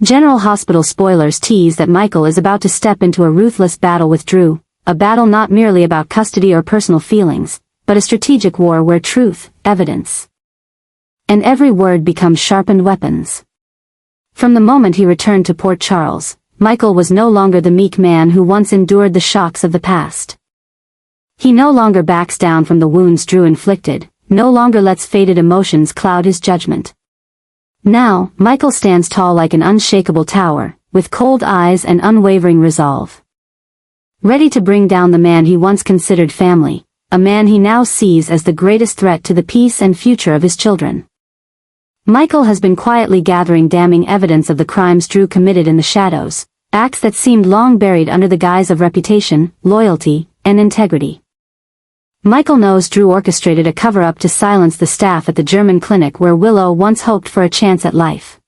General Hospital spoilers tease that Michael is about to step into a ruthless battle with Drew, a battle not merely about custody or personal feelings, but a strategic war where truth, evidence, and every word become sharpened weapons. From the moment he returned to Port Charles, Michael was no longer the meek man who once endured the shocks of the past. He no longer backs down from the wounds Drew inflicted, no longer lets faded emotions cloud his judgment. Now, Michael stands tall like an unshakable tower, with cold eyes and unwavering resolve. Ready to bring down the man he once considered family, a man he now sees as the greatest threat to the peace and future of his children. Michael has been quietly gathering damning evidence of the crimes Drew committed in the shadows, acts that seemed long buried under the guise of reputation, loyalty, and integrity. Michael knows Drew orchestrated a cover-up to silence the staff at the German clinic where Willow once hoped for a chance at life.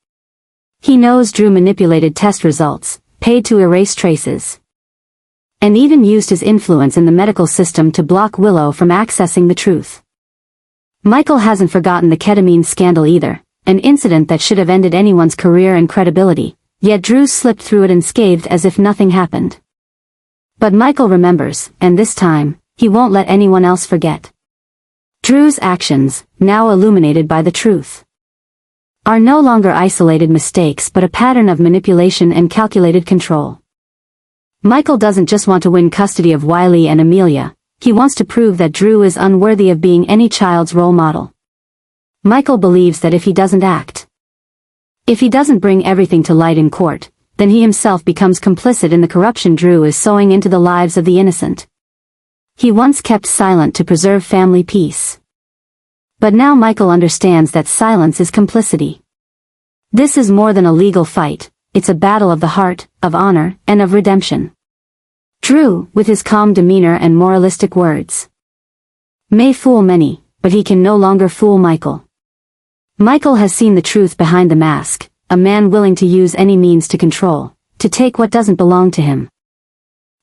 He knows Drew manipulated test results, paid to erase traces, and even used his influence in the medical system to block Willow from accessing the truth. Michael hasn't forgotten the ketamine scandal either, an incident that should have ended anyone's career and credibility, yet Drew slipped through it unscathed as if nothing happened. But Michael remembers, and this time, he won't let anyone else forget. Drew's actions, now illuminated by the truth, are no longer isolated mistakes but a pattern of manipulation and calculated control. Michael doesn't just want to win custody of Wiley and Amelia, he wants to prove that Drew is unworthy of being any child's role model. Michael believes that if he doesn't act, if he doesn't bring everything to light in court, then he himself becomes complicit in the corruption Drew is sowing into the lives of the innocent. He once kept silent to preserve family peace. But now Michael understands that silence is complicity. This is more than a legal fight, it's a battle of the heart, of honor, and of redemption. Drew, with his calm demeanor and moralistic words, may fool many, but he can no longer fool Michael. Michael has seen the truth behind the mask, a man willing to use any means to control, to take what doesn't belong to him,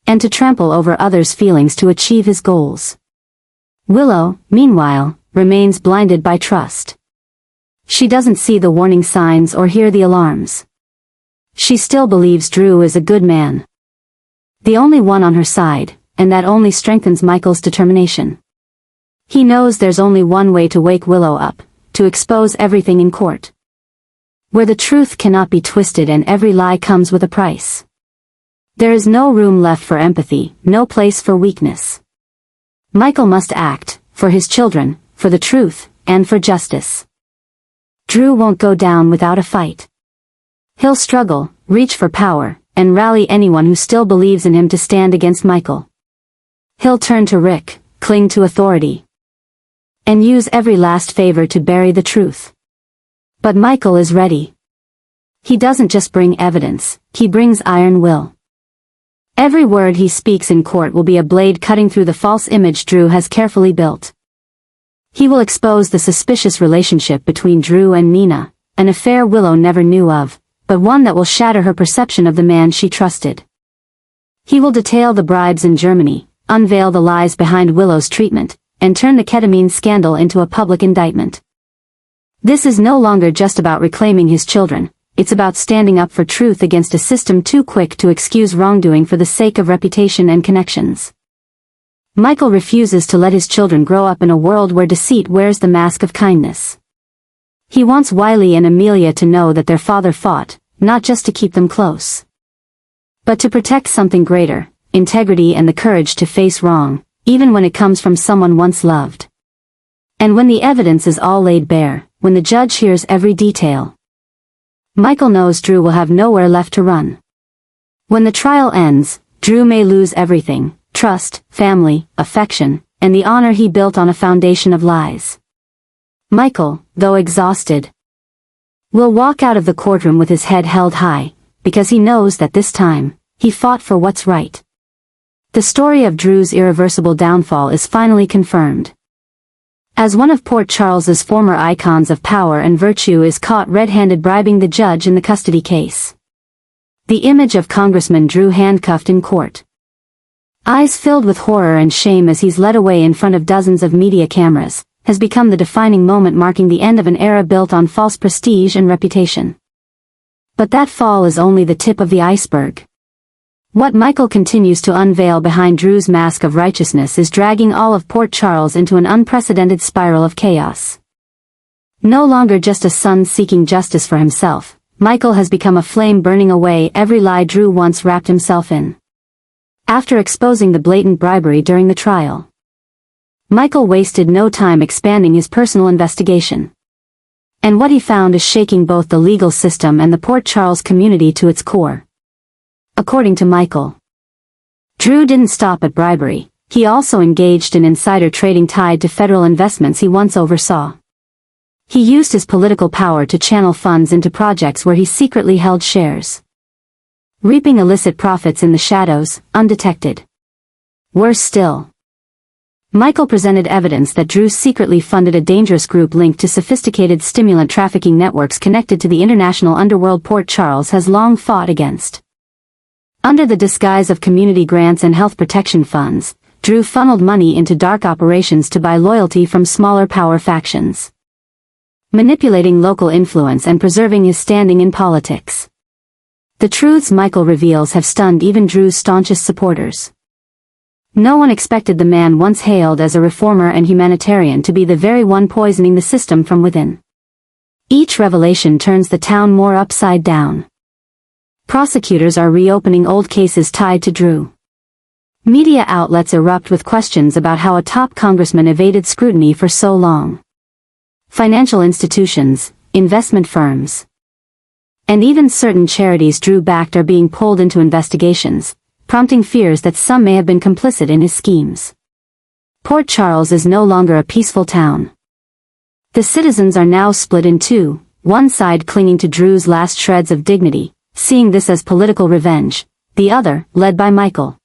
and to trample over others' feelings to achieve his goals. Willow, meanwhile, remains blinded by trust. She doesn't see the warning signs or hear the alarms. She still believes Drew is a good man, the only one on her side, and that only strengthens Michael's determination. He knows there's only one way to wake Willow up, to expose everything in court, where the truth cannot be twisted and every lie comes with a price. There is no room left for empathy, no place for weakness. Michael must act, for his children, for the truth, and for justice. Drew won't go down without a fight. He'll struggle, reach for power, and rally anyone who still believes in him to stand against Michael. He'll turn to Rick, cling to authority, and use every last favor to bury the truth. But Michael is ready. He doesn't just bring evidence, he brings iron will. Every word he speaks in court will be a blade cutting through the false image Drew has carefully built. He will expose the suspicious relationship between Drew and Nina, an affair Willow never knew of, but one that will shatter her perception of the man she trusted. He will detail the bribes in Germany, unveil the lies behind Willow's treatment, and turn the ketamine scandal into a public indictment. This is no longer just about reclaiming his children. It's about standing up for truth against a system too quick to excuse wrongdoing for the sake of reputation and connections. Michael refuses to let his children grow up in a world where deceit wears the mask of kindness. He wants Wiley and Amelia to know that their father fought, not just to keep them close, but to protect something greater, integrity and the courage to face wrong, even when it comes from someone once loved. And when the evidence is all laid bare, when the judge hears every detail, Michael knows Drew will have nowhere left to run. When the trial ends, Drew may lose everything, trust, family, affection, and the honor he built on a foundation of lies. Michael, though exhausted, will walk out of the courtroom with his head held high, because he knows that this time, he fought for what's right. The story of Drew's irreversible downfall is finally confirmed. As one of Port Charles's former icons of power and virtue is caught red-handed bribing the judge in the custody case. The image of Congressman Drew handcuffed in court, eyes filled with horror and shame as he's led away in front of dozens of media cameras, has become the defining moment marking the end of an era built on false prestige and reputation. But that fall is only the tip of the iceberg. What Michael continues to unveil behind Drew's mask of righteousness is dragging all of Port Charles into an unprecedented spiral of chaos. No longer just a son seeking justice for himself, Michael has become a flame burning away every lie Drew once wrapped himself in. After exposing the blatant bribery during the trial, Michael wasted no time expanding his personal investigation. And what he found is shaking both the legal system and the Port Charles community to its core. According to Michael, Drew didn't stop at bribery, he also engaged in insider trading tied to federal investments he once oversaw. He used his political power to channel funds into projects where he secretly held shares, reaping illicit profits in the shadows, undetected. Worse still, Michael presented evidence that Drew secretly funded a dangerous group linked to sophisticated stimulant trafficking networks connected to the international underworld Port Charles has long fought against. Under the disguise of community grants and health protection funds, Drew funneled money into dark operations to buy loyalty from smaller power factions, manipulating local influence and preserving his standing in politics. The truths Michael reveals have stunned even Drew's staunchest supporters. No one expected the man once hailed as a reformer and humanitarian to be the very one poisoning the system from within. Each revelation turns the town more upside down. Prosecutors are reopening old cases tied to Drew. Media outlets erupt with questions about how a top congressman evaded scrutiny for so long. Financial institutions, investment firms, and even certain charities Drew backed are being pulled into investigations, prompting fears that some may have been complicit in his schemes. Port Charles is no longer a peaceful town. The citizens are now split in two, one side clinging to Drew's last shreds of dignity, seeing this as political revenge, the other, led by Michael,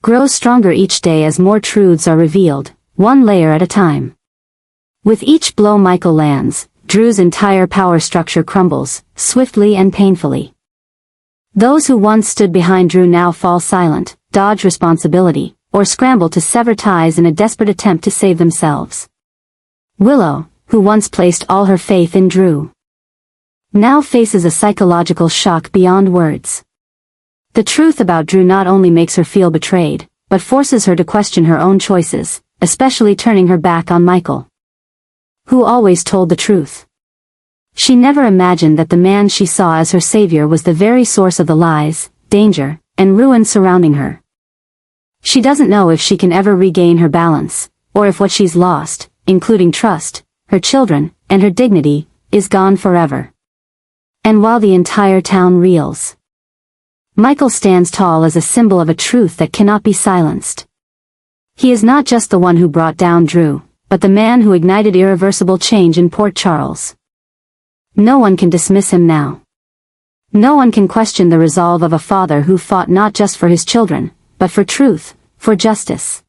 grows stronger each day as more truths are revealed, one layer at a time. With each blow Michael lands, Drew's entire power structure crumbles, swiftly and painfully. Those who once stood behind Drew now fall silent, dodge responsibility, or scramble to sever ties in a desperate attempt to save themselves. Willow, who once placed all her faith in Drew, now faces a psychological shock beyond words. The truth about Drew not only makes her feel betrayed, but forces her to question her own choices, especially turning her back on Michael, who always told the truth. She never imagined that the man she saw as her savior was the very source of the lies, danger, and ruin surrounding her. She doesn't know if she can ever regain her balance, or if what she's lost, including trust, her children, and her dignity, is gone forever. And while the entire town reels, Michael stands tall as a symbol of a truth that cannot be silenced. He is not just the one who brought down Drew, but the man who ignited irreversible change in Port Charles. No one can dismiss him now. No one can question the resolve of a father who fought not just for his children, but for truth, for justice,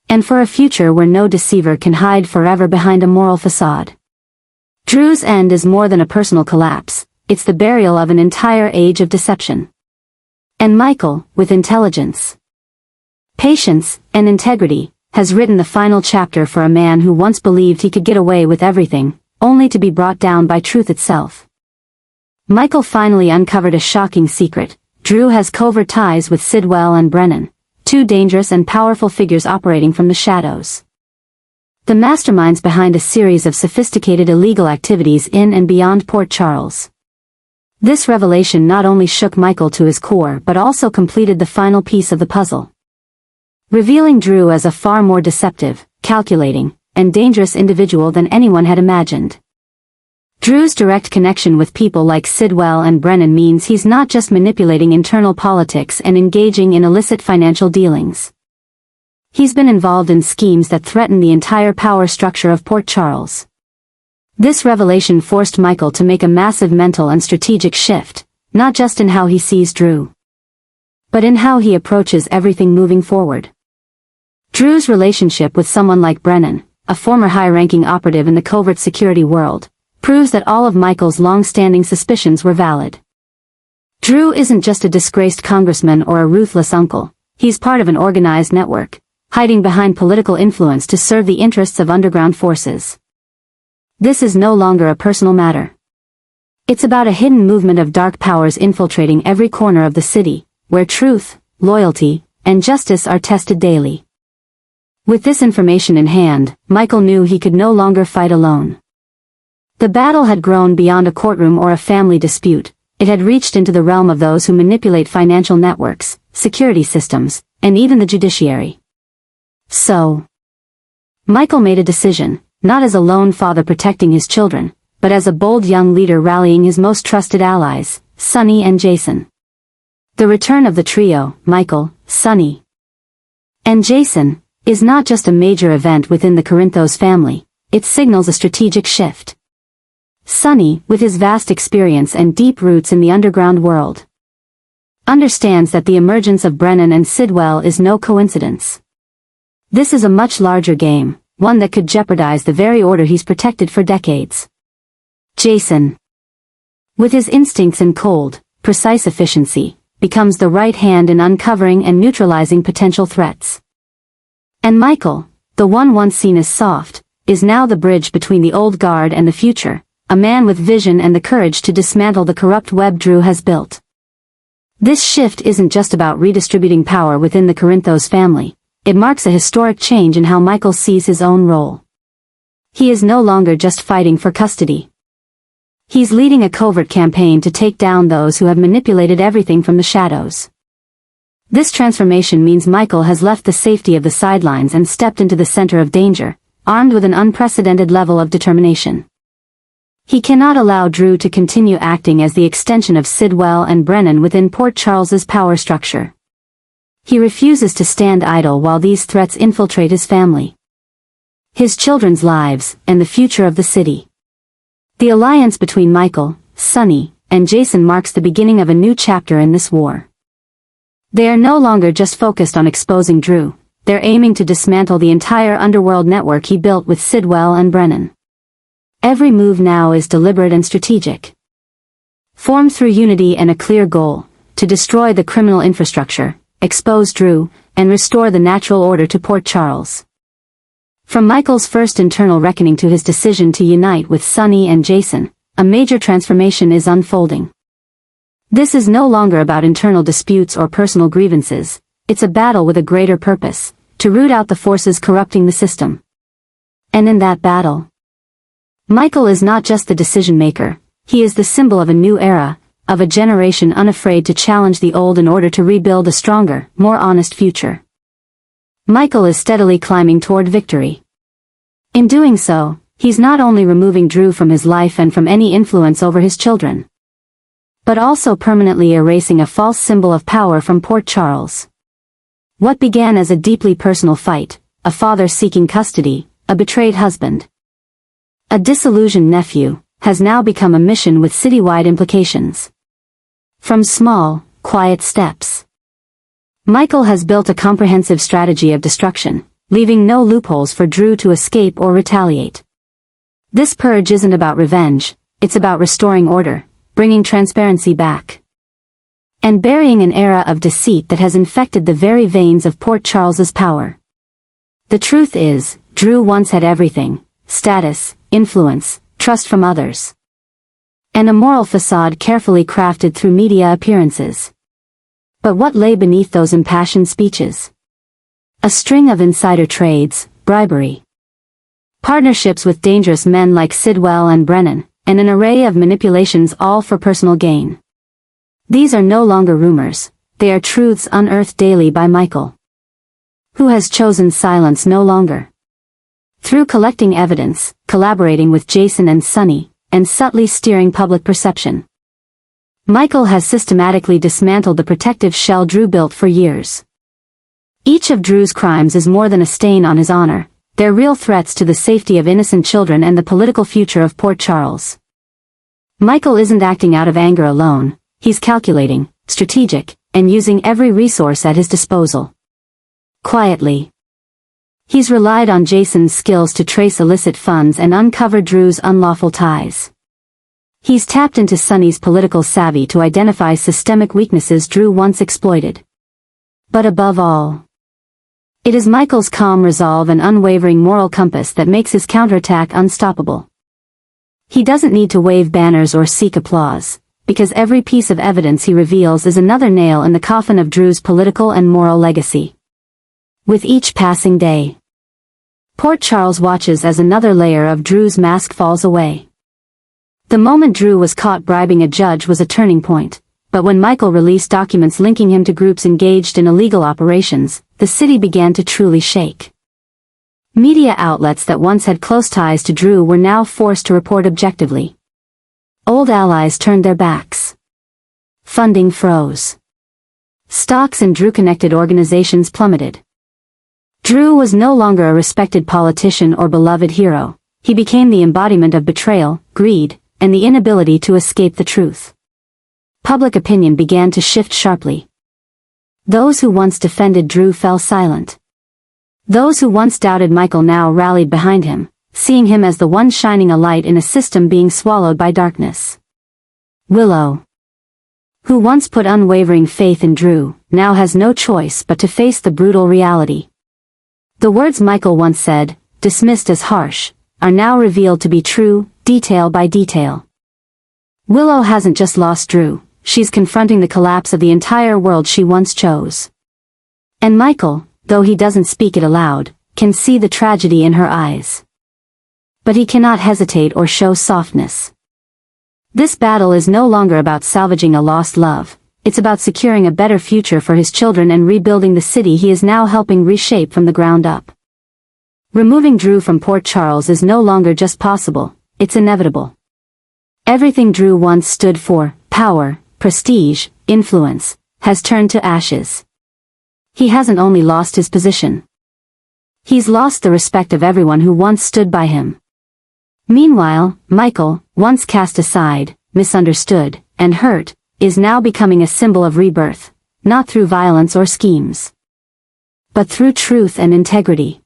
and for a future where no deceiver can hide forever behind a moral facade. Drew's end is more than a personal collapse, it's the burial of an entire age of deception. And Michael, with intelligence, patience, and integrity, has written the final chapter for a man who once believed he could get away with everything, only to be brought down by truth itself. Michael finally uncovered a shocking secret. Drew has covert ties with Sidwell and Brennan, two dangerous and powerful figures operating from the shadows, the masterminds behind a series of sophisticated illegal activities in and beyond Port Charles. This revelation not only shook Michael to his core but also completed the final piece of the puzzle, revealing Drew as a far more deceptive, calculating, and dangerous individual than anyone had imagined. Drew's direct connection with people like Sidwell and Brennan means he's not just manipulating internal politics and engaging in illicit financial dealings. He's been involved in schemes that threaten the entire power structure of Port Charles. This revelation forced Michael to make a massive mental and strategic shift, not just in how he sees Drew, but in how he approaches everything moving forward. Drew's relationship with someone like Brennan, a former high-ranking operative in the covert security world, proves that all of Michael's long-standing suspicions were valid. Drew isn't just a disgraced congressman or a ruthless uncle, he's part of an organized network, hiding behind political influence to serve the interests of underground forces. This is no longer a personal matter. It's about a hidden movement of dark powers infiltrating every corner of the city, where truth, loyalty, and justice are tested daily. With this information in hand, Michael knew he could no longer fight alone. The battle had grown beyond a courtroom or a family dispute. It had reached into the realm of those who manipulate financial networks, security systems, and even the judiciary. So, Michael made a decision, not as a lone father protecting his children, but as a bold young leader rallying his most trusted allies, Sonny and Jason. The return of the trio, Michael, Sonny, and Jason, is not just a major event within the Corinthos family, it signals a strategic shift. Sonny, with his vast experience and deep roots in the underground world, understands that the emergence of Brennan and Sidwell is no coincidence. This is a much larger game, one that could jeopardize the very order he's protected for decades. Jason, with his instincts and cold, precise efficiency, becomes the right hand in uncovering and neutralizing potential threats. And Michael, the one once seen as soft, is now the bridge between the old guard and the future, a man with vision and the courage to dismantle the corrupt web Drew has built. This shift isn't just about redistributing power within the Corinthos family, it marks a historic change in how Michael sees his own role. He is no longer just fighting for custody. He's leading a covert campaign to take down those who have manipulated everything from the shadows. This transformation means Michael has left the safety of the sidelines and stepped into the center of danger, armed with an unprecedented level of determination. He cannot allow Drew to continue acting as the extension of Sidwell and Brennan within Port Charles's power structure. He refuses to stand idle while these threats infiltrate his family, his children's lives, and the future of the city. The alliance between Michael, Sonny, and Jason marks the beginning of a new chapter in this war. They are no longer just focused on exposing Drew, they're aiming to dismantle the entire underworld network he built with Sidwell and Brennan. Every move now is deliberate and strategic, formed through unity and a clear goal, to destroy the criminal infrastructure, expose Drew, and restore the natural order to Port Charles. From Michael's first internal reckoning to his decision to unite with Sonny and Jason, a major transformation is unfolding. This is no longer about internal disputes or personal grievances, it's a battle with a greater purpose, to root out the forces corrupting the system. And in that battle, Michael is not just the decision-maker, he is the symbol of a new era, of a generation unafraid to challenge the old in order to rebuild a stronger, more honest future. Michael is steadily climbing toward victory. In doing so, he's not only removing Drew from his life and from any influence over his children, but also permanently erasing a false symbol of power from Port Charles. What began as a deeply personal fight, a father seeking custody, a betrayed husband, a disillusioned nephew, has now become a mission with citywide implications. From small, quiet steps, Michael has built a comprehensive strategy of destruction, leaving no loopholes for Drew to escape or retaliate. This purge isn't about revenge, it's about restoring order, bringing transparency back, and burying an era of deceit that has infected the very veins of Port Charles's power. The truth is, Drew once had everything: status, influence, trust from others, and a moral facade carefully crafted through media appearances. But what lay beneath those impassioned speeches? A string of insider trades, bribery, partnerships with dangerous men like Sidwell and Brennan, and an array of manipulations, all for personal gain. These are no longer rumors, they are truths unearthed daily by Michael, who has chosen silence no longer. Through collecting evidence, collaborating with Jason and Sonny, and subtly steering public perception, Michael has systematically dismantled the protective shell Drew built for years. Each of Drew's crimes is more than a stain on his honor, they're real threats to the safety of innocent children and the political future of Port Charles. Michael isn't acting out of anger alone, he's calculating, strategic, and using every resource at his disposal. Quietly, he's relied on Jason's skills to trace illicit funds and uncover Drew's unlawful ties. He's tapped into Sonny's political savvy to identify systemic weaknesses Drew once exploited. But above all, it is Michael's calm resolve and unwavering moral compass that makes his counterattack unstoppable. He doesn't need to wave banners or seek applause, because every piece of evidence he reveals is another nail in the coffin of Drew's political and moral legacy. With each passing day, Port Charles watches as another layer of Drew's mask falls away. The moment Drew was caught bribing a judge was a turning point, but when Michael released documents linking him to groups engaged in illegal operations, the city began to truly shake. Media outlets that once had close ties to Drew were now forced to report objectively. Old allies turned their backs. Funding froze. Stocks in Drew-connected organizations plummeted. Drew was no longer a respected politician or beloved hero. He became the embodiment of betrayal, greed, and the inability to escape the truth. Public opinion began to shift sharply. Those who once defended Drew fell silent. Those who once doubted Michael now rallied behind him, seeing him as the one shining a light in a system being swallowed by darkness. Willow, who once put unwavering faith in Drew, now has no choice but to face the brutal reality. The words Michael once said, dismissed as harsh, are now revealed to be true, detail by detail. Willow hasn't just lost Drew, she's confronting the collapse of the entire world she once chose. And Michael, though he doesn't speak it aloud, can see the tragedy in her eyes. But he cannot hesitate or show softness. This battle is no longer about salvaging a lost love, it's about securing a better future for his children and rebuilding the city he is now helping reshape from the ground up. Removing Drew from Port Charles is no longer just possible, it's inevitable. Everything Drew once stood for, power, prestige, influence, has turned to ashes. He hasn't only lost his position. He's lost the respect of everyone who once stood by him. Meanwhile, Michael, once cast aside, misunderstood, and hurt, is now becoming a symbol of rebirth, not through violence or schemes, but through truth and integrity.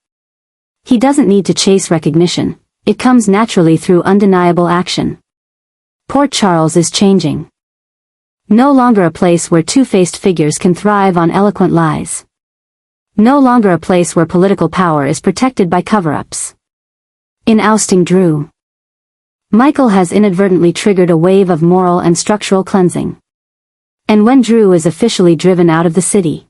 He doesn't need to chase recognition, it comes naturally through undeniable action. Port Charles is changing. No longer a place where two-faced figures can thrive on eloquent lies. No longer a place where political power is protected by cover-ups. In ousting Drew, Michael has inadvertently triggered a wave of moral and structural cleansing. And when Drew is officially driven out of the city,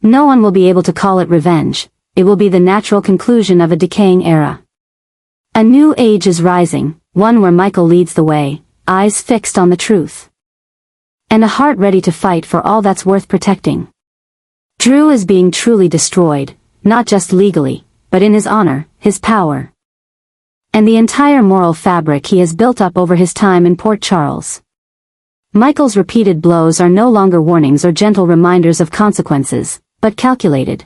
no one will be able to call it revenge, it will be the natural conclusion of a decaying era. A new age is rising, one where Michael leads the way, eyes fixed on the truth. And a heart ready to fight for all that's worth protecting. Drew is being truly destroyed, not just legally, but in his honor, his power, and the entire moral fabric he has built up over his time in Port Charles. Michael's repeated blows are no longer warnings or gentle reminders of consequences, but calculated,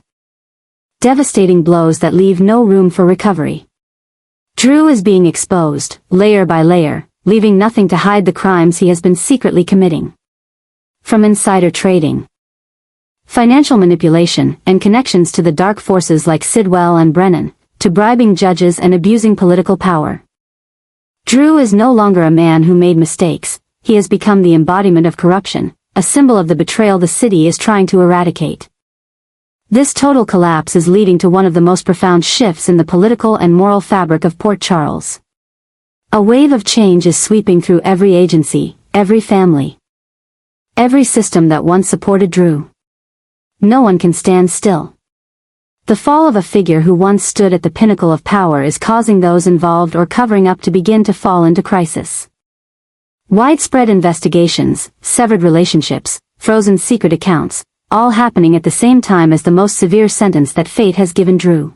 devastating blows that leave no room for recovery. Drew is being exposed, layer by layer, leaving nothing to hide the crimes he has been secretly committing. From insider trading, financial manipulation, and connections to the dark forces like Sidwell and Brennan, to bribing judges and abusing political power. Drew is no longer a man who made mistakes, he has become the embodiment of corruption, a symbol of the betrayal the city is trying to eradicate. This total collapse is leading to one of the most profound shifts in the political and moral fabric of Port Charles. A wave of change is sweeping through every agency, every family, every system that once supported Drew. No one can stand still. The fall of a figure who once stood at the pinnacle of power is causing those involved or covering up to begin to fall into crisis. Widespread investigations, severed relationships, frozen secret accounts, all happening at the same time as the most severe sentence that fate has given Drew.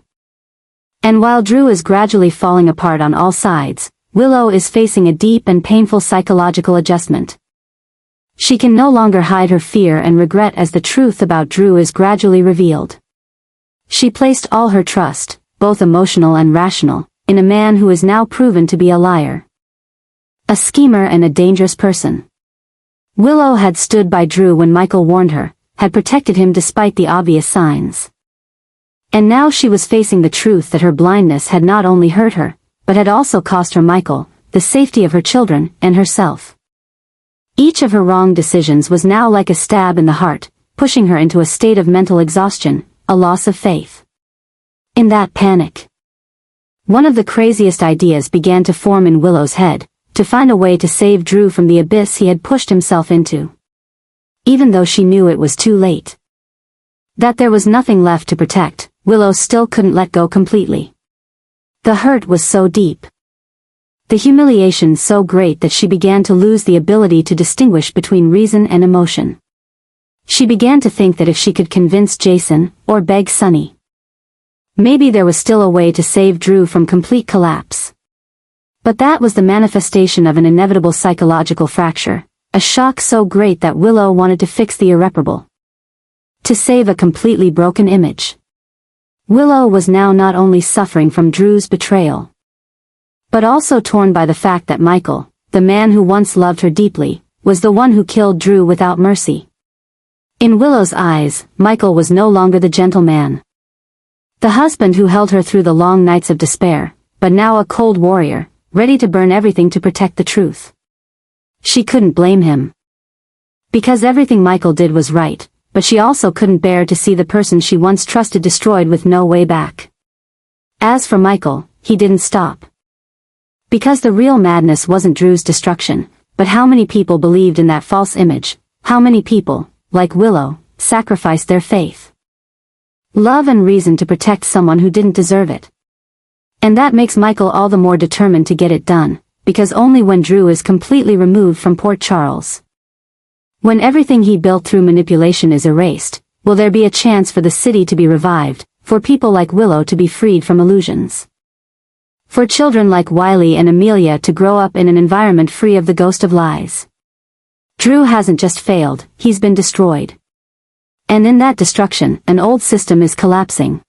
And while Drew is gradually falling apart on all sides, Willow is facing a deep and painful psychological adjustment. She can no longer hide her fear and regret as the truth about Drew is gradually revealed. She placed all her trust, both emotional and rational, in a man who is now proven to be a liar, a schemer and a dangerous person. Willow had stood by Drew when Michael warned her, had protected him despite the obvious signs. And now she was facing the truth that her blindness had not only hurt her, but had also cost her Michael, the safety of her children, and herself. Each of her wrong decisions was now like a stab in the heart, pushing her into a state of mental exhaustion, a loss of faith. In that panic, One of the craziest ideas began to form in Willow's head, to find a way to save Drew from the abyss he had pushed himself into. Even though she knew it was too late. That there was nothing left to protect, Willow still couldn't let go completely. The hurt was so deep. The humiliation so great that she began to lose the ability to distinguish between reason and emotion. She began to think that if she could convince Jason, or beg Sunny, maybe there was still a way to save Drew from complete collapse. But that was the manifestation of an inevitable psychological fracture, a shock so great that Willow wanted to fix the irreparable. To save a completely broken image. Willow was now not only suffering from Drew's betrayal, but also torn by the fact that Michael, the man who once loved her deeply, was the one who killed Drew without mercy. In Willow's eyes, Michael was no longer the gentleman. The husband who held her through the long nights of despair, but now a cold warrior, ready to burn everything to protect the truth. She couldn't blame him. Because everything Michael did was right, but she also couldn't bear to see the person she once trusted destroyed with no way back. As for Michael, he didn't stop. Because the real madness wasn't Drew's destruction, but how many people believed in that false image, how many people, like Willow, sacrificed their faith, love and reason to protect someone who didn't deserve it. And that makes Michael all the more determined to get it done, because only when Drew is completely removed from Port Charles, when everything he built through manipulation is erased, will there be a chance for the city to be revived, for people like Willow to be freed from illusions. For children like Wiley and Amelia to grow up in an environment free of the ghost of lies. Drew hasn't just failed, he's been destroyed. And in that destruction, an old system is collapsing.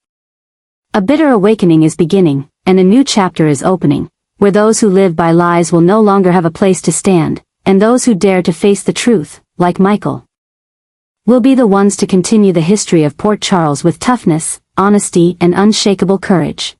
A bitter awakening is beginning, and a new chapter is opening, where those who live by lies will no longer have a place to stand, and those who dare to face the truth, like Michael, will be the ones to continue the history of Port Charles with toughness, honesty, and unshakable courage.